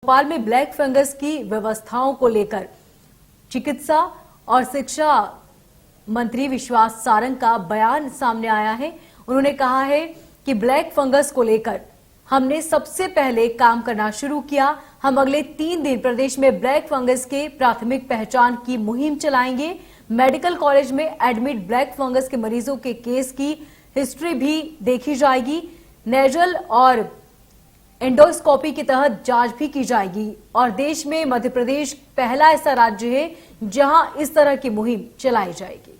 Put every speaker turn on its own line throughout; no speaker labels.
भोपाल में black fungus की व्यवस्थाओं को लेकर चिकित्सा और शिक्षा मंत्री विश्वास सारंग का बयान सामने आया है। उन्होंने कहा है कि ब्लैक फंगस को लेकर हमने सबसे पहले काम करना शुरू किया। हम अगले 3 दिन प्रदेश में ब्लैक फंगस के प्राथमिक पहचान की मुहिम चलाएंगे। मेडिकल कॉलेज में एडमिट ब्लैक फंगस के मरीजों के केस की हिस्ट्री भी देखी जाएगी। नेजल और एंडोस्कोपी के तहत जांच भी की जाएगी और देश में मध्य प्रदेश पहला ऐसा राज्य है जहां इस तरह की मुहिम चलाई जाएगी।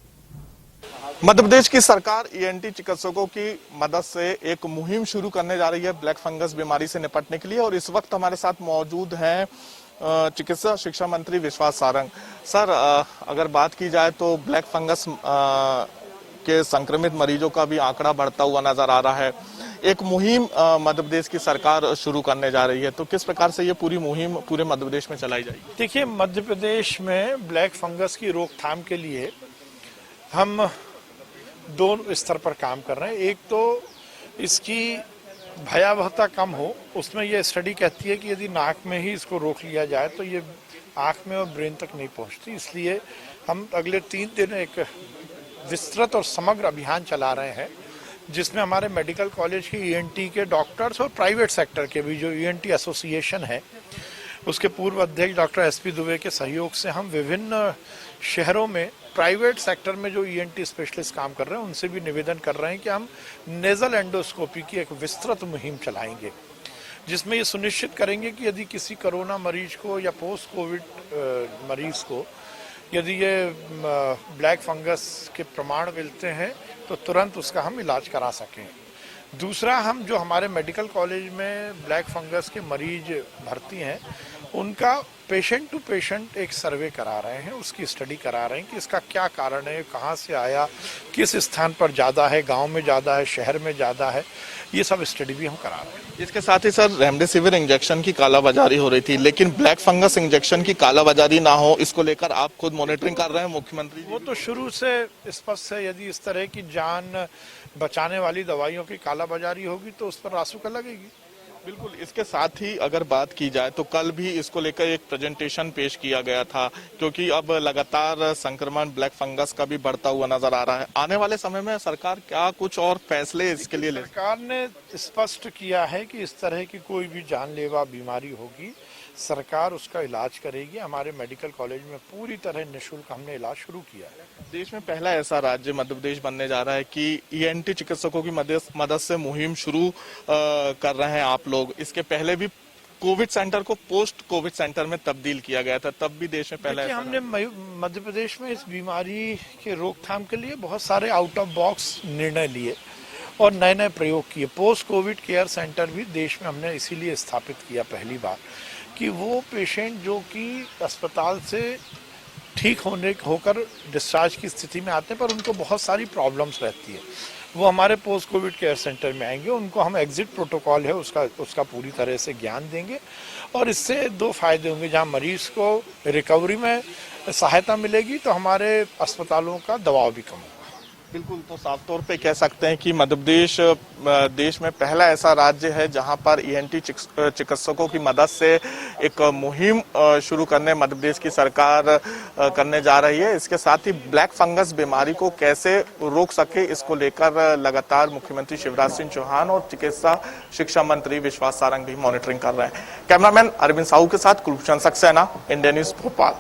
मध्य प्रदेश की सरकार ईएनटी चिकित्सकों की मदद से एक मुहिम शुरू करने जा रही है ब्लैक फंगस बीमारी से निपटने के लिए। और इस वक्त हमारे साथ मौजूद हैं चिकित्सा शिक्षा मंत्री विश्वास सारंग। सर, अगर बात की जाए तो ब्लैक फंगस के संक्रमित मरीजों का भी आंकड़ा बढ़ता हुआ नजर आ रहा है। एक मुहिम मध्य प्रदेश की सरकार शुरू करने जा रही है, तो किस प्रकार से ये पूरी मुहिम पूरे मध्य प्रदेश में चलाई जाएगी?
देखिए, मध्य प्रदेश में ब्लैक फंगस की रोकथाम के लिए हम 2 स्तर पर काम कर रहे हैं। एक तो इसकी भयावहता कम हो, उसमें ये स्टडी कहती है कि यदि नाक में ही इसको रोक लिया जाए तो ये आंख में और ब्रेन तक नहीं पहुंचती। इसलिए हम अगले 3 दिन एक विस्तृत और समग्र अभियान चला रहे हैं, जिसमें हमारे मेडिकल कॉलेज की ईएनटी के डॉक्टर्स और प्राइवेट सेक्टर के भी जो ईएनटी एसोसिएशन है, उसके पूर्व अध्यक्ष डॉक्टर एसपी दुबे के सहयोग से हम विभिन्न शहरों में प्राइवेट सेक्टर में जो ईएनटी स्पेशलिस्ट काम कर रहे हैं उनसे भी निवेदन कर रहे हैं कि हम नेजल एंडोस्कोपी की एक विस्तृत मुहिम चलाएंगे, जिसमें ये सुनिश्चित करेंगे कि यदि किसी कोरोना मरीज को या पोस्ट कोविड मरीज को यदि ये ब्लैक फंगस के प्रमाण मिलते हैं तो तुरंत उसका हम इलाज करा सकें। दूसरा, हम जो हमारे मेडिकल कॉलेज में ब्लैक फंगस के मरीज भर्ती हैं उनका पेशेंट टू पेशेंट एक सर्वे करा रहे हैं, उसकी स्टडी करा रहे हैं कि इसका क्या कारण है, कहाँ से आया, किस स्थान पर ज़्यादा है, गांव में ज़्यादा है, शहर में ज़्यादा है, ये सब स्टडी भी हम करा रहे हैं।
इसके साथ ही सर, रेमडेसिविर इंजेक्शन की कालाबाजारी हो रही थी, लेकिन ब्लैक फंगस इंजेक्शन की कालाबाजारी ना हो, इसको लेकर आप खुद मॉनिटरिंग कर रहे हैं मुख्यमंत्री?
वो तो शुरू से स्पष्ट है, यदि इस तरह की जान बचाने वाली दवाइयों की कालाबाजारी होगी तो उस पर रासुका लगेगी।
बिल्कुल। इसके साथ ही अगर बात की जाए तो कल भी इसको लेकर एक प्रेजेंटेशन पेश किया गया था, क्योंकि अब लगातार संक्रमण ब्लैक फंगस का भी बढ़ता हुआ नजर आ रहा है। आने वाले समय में सरकार क्या कुछ और फैसले इसके लिए ले?
सरकार ने स्पष्ट किया है कि इस तरह की कोई भी जानलेवा बीमारी होगी, सरकार उसका इलाज करेगी। हमारे मेडिकल कॉलेज में पूरी तरह निःशुल्क हमने इलाज शुरू किया है।
देश में पहला ऐसा राज्य मध्य प्रदेश बनने जा रहा है कि ईएनटी चिकित्सकों की मदद से मुहिम शुरू कर रहे हैं आप लोग। इसके पहले भी कोविड सेंटर को पोस्ट कोविड सेंटर में तब्दील किया गया था, तब भी देश में पहला ऐसा।
हमने मध्य प्रदेश में इस बीमारी के रोकथाम के लिए बहुत सारे आउट ऑफ बॉक्स निर्णय लिए और नए नए प्रयोग किए। पोस्ट कोविड केयर सेंटर भी देश में हमने इसीलिए स्थापित किया पहली बार कि वो पेशेंट जो कि अस्पताल से ठीक होकर डिस्चार्ज की स्थिति में आते हैं पर उनको बहुत सारी प्रॉब्लम्स रहती है, वो हमारे पोस्ट कोविड केयर सेंटर में आएंगे। उनको हम एग्जिट प्रोटोकॉल है उसका पूरी तरह से ज्ञान देंगे और इससे 2 फायदे होंगे। जहां मरीज को रिकवरी में सहायता मिलेगी तो हमारे अस्पतालों का दबाव भी कम होगा।
बिल्कुल। तो साफ तौर पे कह सकते हैं कि मध्य प्रदेश देश में पहला ऐसा राज्य है जहां पर ईएनटी चिकित्सकों की मदद से एक मुहिम शुरू करने मध्य प्रदेश की सरकार करने जा रही है। इसके साथ ही ब्लैक फंगस बीमारी को कैसे रोक सके, इसको लेकर लगातार मुख्यमंत्री शिवराज सिंह चौहान और चिकित्सा शिक्षा मंत्री विश्वास सारंग भी मॉनिटरिंग कर रहे हैं। कैमरामैन अरविंद साहू के साथ कुलभूषण सक्सेना, इंडिया न्यूज भोपाल।